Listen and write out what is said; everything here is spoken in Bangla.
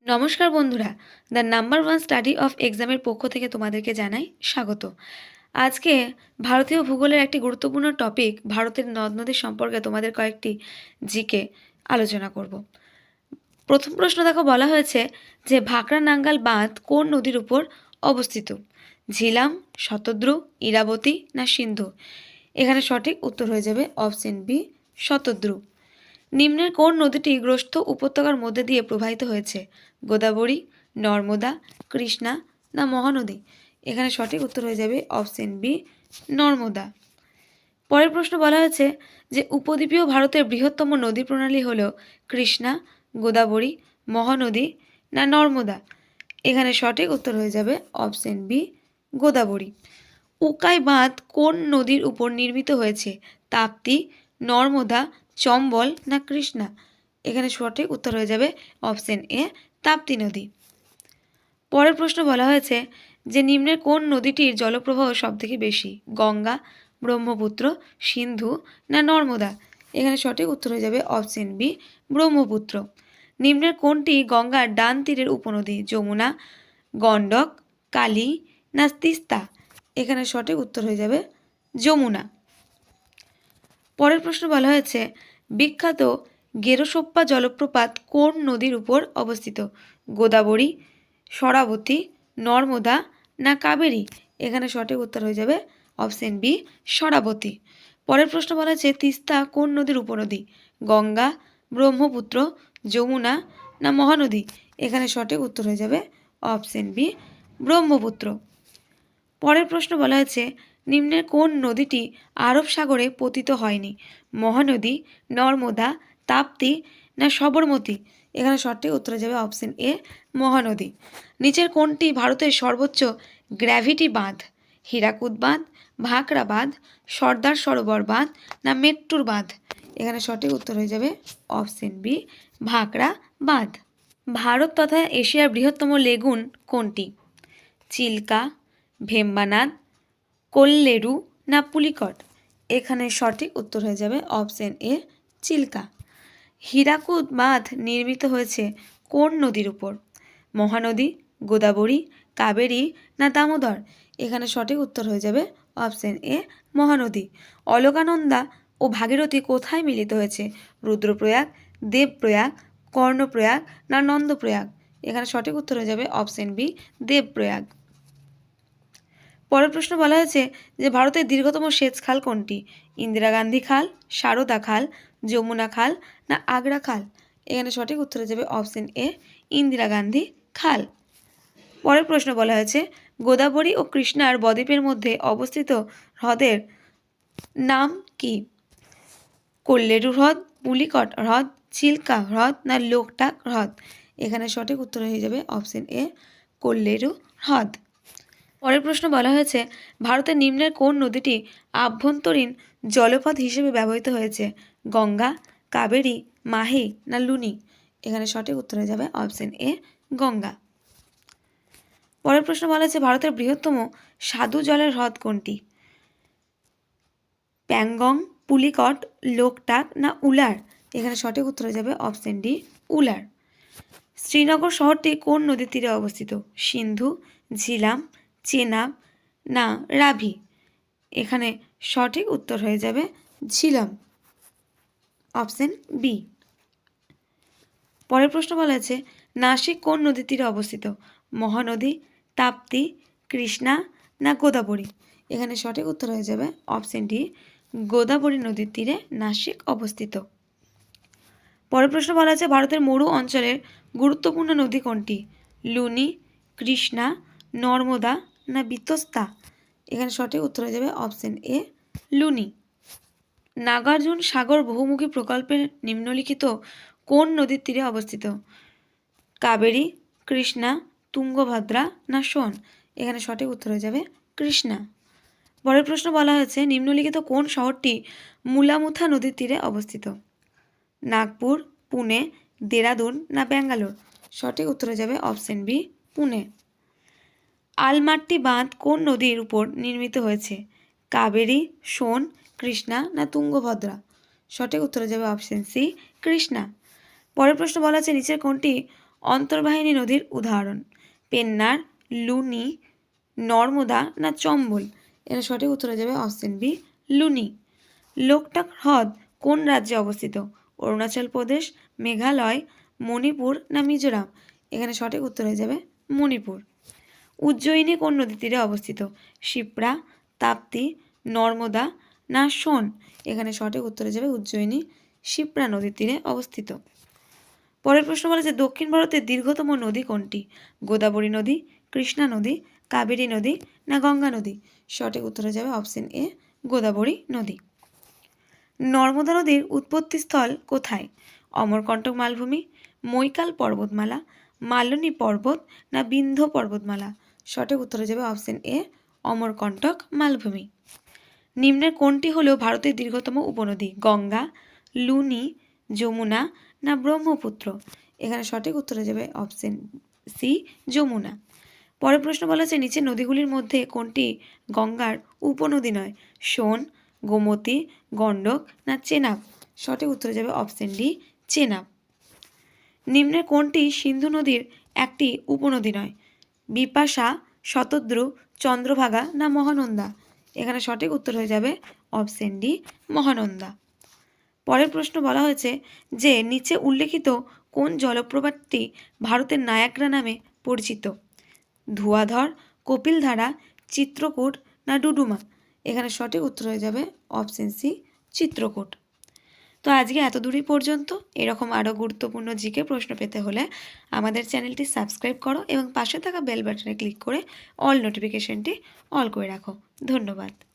নমস্কার বন্ধুরা, the number one study of এক্সামের পক্ষ থেকে তোমাদেরকে জানাই স্বাগত। আজকে ভারতীয় ভূগোলের একটি গুরুত্বপূর্ণ টপিক ভারতের নদ নদী সম্পর্কে তোমাদের কয়েকটি জিকে আলোচনা করব। প্রথম প্রশ্ন দেখো, বলা হয়েছে যে ভাকরা নাঙ্গাল বাঁধ কোন নদীর উপর অবস্থিত? ঝিলাম, শতদ্রু, ইরাবতী না সিন্ধু? এখানে সঠিক উত্তর হয়ে যাবে অপশন বি, শতদ্রু। নিম্নের কোন নদীটি গ্রস্ত উপত্যকার মধ্যে দিয়ে প্রবাহিত হয়েছে? গোদাবরী, নর্মদা, কৃষ্ণা না মহানদী? এখানে সঠিক উত্তর হয়ে যাবে অপশন বি, নর্মদা। পরের প্রশ্ন বলা হয়েছে যে উপদ্বীপীয় ভারতের বৃহত্তম নদী প্রণালী হল কৃষ্ণা, গোদাবরী, মহানদী না নর্মদা? এখানে সঠিক উত্তর হয়ে যাবে অপশন বি, গোদাবরী। উকাই বাঁধ কোন নদীর উপর নির্মিত হয়েছে? তাপ্তি, নর্মদা, চম্বল না কৃষ্ণা? এখানে সঠিক উত্তর হয়ে যাবে অপশন এ, তাপ্তি নদী। পরের প্রশ্ন বলা হয়েছে যে নিম্নের কোন নদীটির জলপ্রবাহ সবথেকে বেশি? গঙ্গা, ব্রহ্মপুত্র, সিন্ধু না নর্মদা? এখানে সঠিক উত্তর হয়ে যাবে অপশন বি, ব্রহ্মপুত্র। নিম্নের কোনটি গঙ্গার ডান তীরের উপনদী? যমুনা, গণ্ডক, কালী না তিস্তা? এখানে সঠিক উত্তর হয়ে যাবে যমুনা। পরের প্রশ্ন বলা হয়েছে বিখ্যাত গেরোসোপ্পা জলপ্রপাত কোন নদীর উপর অবস্থিত? গোদাবরী, শরাবতী, নর্মদা না কাবেরী? এখানে সঠিক উত্তর হয়ে যাবে অপশন বি, শরাবতী। পরের প্রশ্ন বলা হয়েছে তিস্তা কোন নদীর উপনদী? গঙ্গা, ব্রহ্মপুত্র, যমুনা না মহানদী? এখানে সঠিক উত্তর হয়ে যাবে অপশন বি, ব্রহ্মপুত্র। পরের প্রশ্ন বলা হয়েছে নিম্নের কোন নদীটি আরব সাগরে পতিত হয়নি? মহানদী, নর্মদা, তাপ্তি না সবরমতী? এখানে সঠিক উত্তর হয়ে যাবে অপশন এ, মহানদী। নিচের কোনটি ভারতের সর্বোচ্চ গ্র্যাভিটি বাঁধ? হীরাকুদ বাঁধ, ভাকরা বাঁধ, সর্দার সরোবর বাঁধ না মেট্টুর বাঁধ? এখানে সঠিক উত্তর হয়ে যাবে অপশন বি, ভাকরা বাঁধ। ভারত তথা এশিয়ার বৃহত্তম লেগুন কোনটি? চিল্কা, ভেম্বানাদ, কোল্লেরু না পুলিকট? এখানে সঠিক উত্তর হয়ে যাবে অপশন এ, চিল্কা। হীরাকুদ বাঁধ নির্মিত হয়েছে কোন নদীর উপর? মহানদী, গোদাবরী, কাবেরী না দামোদর? এখানে সঠিক উত্তর হয়ে যাবে অপশন এ, মহানদী। অলকানন্দা ও ভাগীরথী কোথায় মিলিত হয়েছে? রুদ্রপ্রয়াগ, দেবপ্রয়াগ, কর্ণপ্রয়াগ না নন্দপ্রয়াগ? এখানে সঠিক উত্তর হয়ে যাবে অপশন বি, দেবপ্রয়াগ। পরের প্রশ্ন বলা হয়েছে যে ভারতের দীর্ঘতম সেচ খাল কোনটি? ইন্দিরা গান্ধী খাল, সারদা খাল, যমুনা খাল না আগ্রা খাল? এখানে সঠিক উত্তর হয়ে যাবে অপশন এ, ইন্দিরা গান্ধী খাল। পরের প্রশ্ন বলা হয়েছে গোদাবরী ও কৃষ্ণার বদ্বীপের মধ্যে অবস্থিত হ্রদের নাম কি? কোল্লেরু হ্রদ, পুলিকট হ্রদ, চিল্কা হ্রদ না লোকটাক হ্রদ? এখানে সঠিক উত্তর হয়ে যাবে অপশন এ, কোল্লেরু হ্রদ। পরের প্রশ্ন বলা হয়েছে ভারতের নিম্নের কোন নদীটি আভ্যন্তরীণ জলপথ হিসেবে ব্যবহৃত হয়েছে? গঙ্গা, কাবেরী, মাহি না লুনি? এখানে সঠিক উত্তর হয়ে যাবে অপশন এ, গঙ্গা। পরের প্রশ্ন বলা হয়েছে ভারতের বৃহত্তম স্বাদু জলের হ্রদ কোনটি? প্যাংগং, পুলিকট, লোকটাক না উলার? এখানে সঠিক উত্তর হয়ে যাবে অপশন ডি, উলার। শ্রীনগর শহরটি কোন নদীর তীরে অবস্থিত? সিন্ধু, ঝিলাম, চেনাব না রাভি? এখানে সঠিক উত্তর হয়ে যাবে ঝিলাম, অপশন বি। পরের প্রশ্ন বলা আছে নাসিক কোন নদীর তীরে অবস্থিত? মহানদী, তাপ্তি, কৃষ্ণা না গোদাবরী? এখানে সঠিক উত্তর হয়ে যাবে অপশন ডি, গোদাবরী নদীর তীরে নাসিক অবস্থিত। পরের প্রশ্ন বলা আছে ভারতের মরু অঞ্চলের গুরুত্বপূর্ণ নদী কোনটি? লুনি, কৃষ্ণা, নর্মদা না বিতস্তা? এখানে সঠিক উত্তর হয়ে যাবে অপশন এ, লুনি। নাগার্জুন সাগর বহুমুখী প্রকল্পের নিম্নলিখিত কোন নদীর তীরে অবস্থিত? কাবেরী, কৃষ্ণা, তুঙ্গভদ্রা না সোন? এখানে সঠিক উত্তর হয়ে যাবে কৃষ্ণা। পরের প্রশ্ন বলা হয়েছে নিম্নলিখিত কোন শহরটি মুলামুথা নদীর তীরে অবস্থিত? নাগপুর, পুনে, দেরাদুন না ব্যাঙ্গালোর? সঠিক উত্তর হয়ে যাবে অপশন বি, পুনে। আলমাট্টি বাঁধ কোন নদীর উপর নির্মিত হয়েছে? কাবেরী, সোন, কৃষ্ণা না তুঙ্গভদ্রা? সঠিক উত্তর হয়ে যাবে অপশন সি, কৃষ্ণা। পরের প্রশ্ন বলা আছে নিচের কোনটি অন্তর্বাহিনী নদীর উদাহরণ পেন্নার, লুনি, নর্মদা না চম্বল। এর সঠিক উত্তর হয়ে যাবে অপশন বি লুনি। লোকটাক হ্রদ কোন রাজ্যে অবস্থিত? অরুণাচল প্রদেশ, মেঘালয়, মণিপুর না মিজোরাম। এখানে সঠিক উত্তর হয়ে যাবে মণিপুর। উজ্জয়িনী কোন নদীর তীরে অবস্থিত? শিপ্রা, তাপ্তি, নর্মদা না সোন। এখানে সঠিক উত্তর হয়ে যাবে উজ্জয়িনী শিপ্রা নদীর তীরে অবস্থিত। পরের প্রশ্ন বলা যে দক্ষিণ ভারতের দীর্ঘতম নদী কোনটি? গোদাবরী নদী, কৃষ্ণা নদী, কাবেরী নদী না গঙ্গা নদী। সঠিক উত্তর হয়ে যাবে অপশন এ গোদাবরী নদী। নর্মদা নদীর উৎপত্তিস্থল কোথায়? অমরকণ্টক মালভূমি, মৈকাল পর্বতমালা, মালনী পর্বত না বিন্ধ্য পর্বতমালা। সঠিক উত্তর হয়ে যাবে অপশন এ অমরকণ্টক মালভূমি। নিম্নের কোনটি হলো ভারতের দীর্ঘতম উপনদী? গঙ্গা, লুনি, যমুনা না ব্রহ্মপুত্র। এখানে সঠিক উত্তর হয়ে যাবে অপশন সি যমুনা। পরের প্রশ্ন বলা হচ্ছে নিচে নদীগুলির মধ্যে কোনটি গঙ্গার উপনদী নয়? সোন, গোমতী, গণ্ডক না চেনাব। সঠিক উত্তর হয়ে যাবে অপশন ডি চেনাব। নিম্নের কোনটি সিন্ধু নদীর একটি উপনদী নয়? বিপাশা, শতদ্রু, চন্দ্রভাগা না মহানন্দা। এখানে সঠিক উত্তর হয়ে যাবে অপশন ডি মহানন্দা। পরের প্রশ্ন বলা হয়েছে যে নিচে উল্লেখিত কোন জলপ্রপাতটি ভারতের নায়াগ্রা নামে পরিচিত? ধুয়াধর, কপিলধারা, চিত্রকূট না ডুডুমা। এখানে সঠিক উত্তর হয়ে যাবে অপশন সি চিত্রকূট। তো আজকে এত দূরই পর্যন্ত। এরকম আরও গুরুত্বপূর্ণ জিকে প্রশ্ন পেতে হলে আমাদের চ্যানেলটি সাবস্ক্রাইব করো এবং পাশে থাকা বেল বাটনে ক্লিক করে অল নোটিফিকেশনটি অল করে রাখো। ধন্যবাদ।